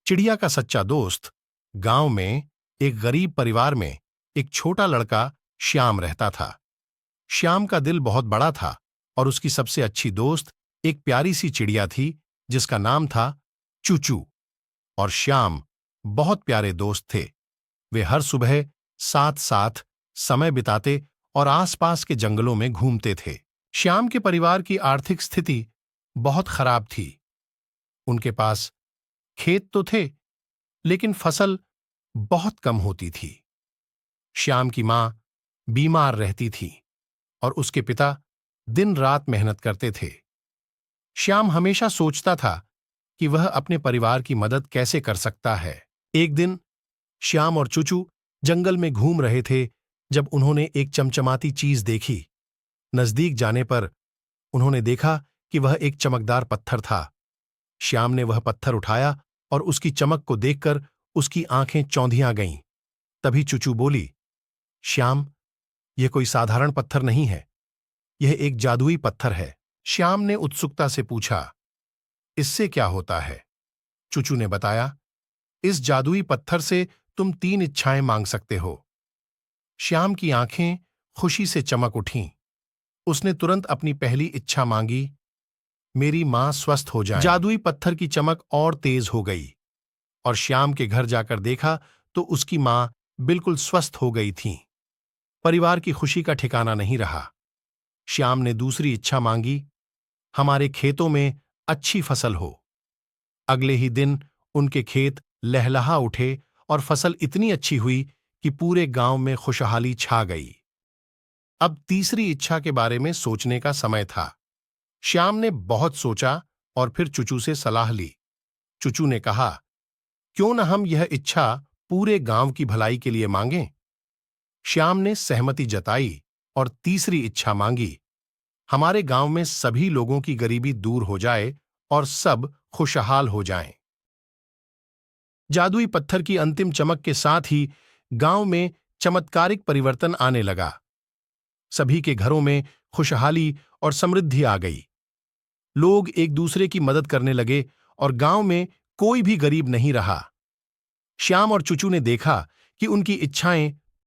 चिड़िया का सच्चा दोस्त। गांव में एक गरीब परिवार में एक छोटा लड़का श्याम रहता था। श्याम का दिल बहुत बड़ा था और उसकी सबसे अच्छी दोस्त एक प्यारी सी चिड़िया थी जिसका नाम था चूचू। और श्याम बहुत प्यारे दोस्त थे। वे हर सुबह साथ साथ समय बिताते और आसपास के जंगलों में घूमते थे। श्याम के परिवार की आर्थिक स्थिति बहुत खराब थी। उनके पास खेत तो थे, लेकिन फसल बहुत कम होती थी। श्याम की मां बीमार रहती थी और उसके पिता दिन रात मेहनत करते थे। श्याम हमेशा सोचता था कि वह अपने परिवार की मदद कैसे कर सकता है। एक दिन श्याम और चूचू जंगल में घूम रहे थे जब उन्होंने एक चमचमाती चीज देखी। नजदीक जाने पर उन्होंने देखा कि वह एक चमकदार पत्थर था। श्याम ने वह पत्थर उठाया और उसकी चमक को देखकर उसकी आंखें चौंधिया गईं। तभी चूचू बोली, श्याम, यह कोई साधारण पत्थर नहीं है, यह एक जादुई पत्थर है। श्याम ने उत्सुकता से पूछा, इससे क्या होता है? चूचू ने बताया, इस जादुई पत्थर से तुम 3 इच्छाएं मांग सकते हो। श्याम की आंखें खुशी से चमक उठीं। उसने तुरंत अपनी पहली इच्छा मांगी, मेरी मां स्वस्थ हो जाए। जादुई पत्थर की चमक और तेज हो गई और श्याम के घर जाकर देखा तो उसकी मां बिल्कुल स्वस्थ हो गई थी। परिवार की खुशी का ठिकाना नहीं रहा। श्याम ने दूसरी इच्छा मांगी, हमारे खेतों में अच्छी फसल हो। अगले ही दिन उनके खेत लहलहा उठे और फसल इतनी अच्छी हुई कि पूरे गांव में खुशहाली छा गई। अब तीसरी इच्छा के बारे में सोचने का समय था। श्याम ने बहुत सोचा और फिर चूचू से सलाह ली। चूचू ने कहा, क्यों न हम यह इच्छा पूरे गांव की भलाई के लिए मांगें? श्याम ने सहमति जताई और तीसरी इच्छा मांगी, हमारे गांव में सभी लोगों की गरीबी दूर हो जाए और सब खुशहाल हो जाएं। जादुई पत्थर की अंतिम चमक के साथ ही गांव में चमत्कारिक परिवर्तन आने लगा। सभी के घरों में खुशहाली और समृद्धि आ गई। लोग एक दूसरे की मदद करने लगे और गांव में कोई भी गरीब नहीं रहा। श्याम और चूचू ने देखा कि उनकी इच्छाएं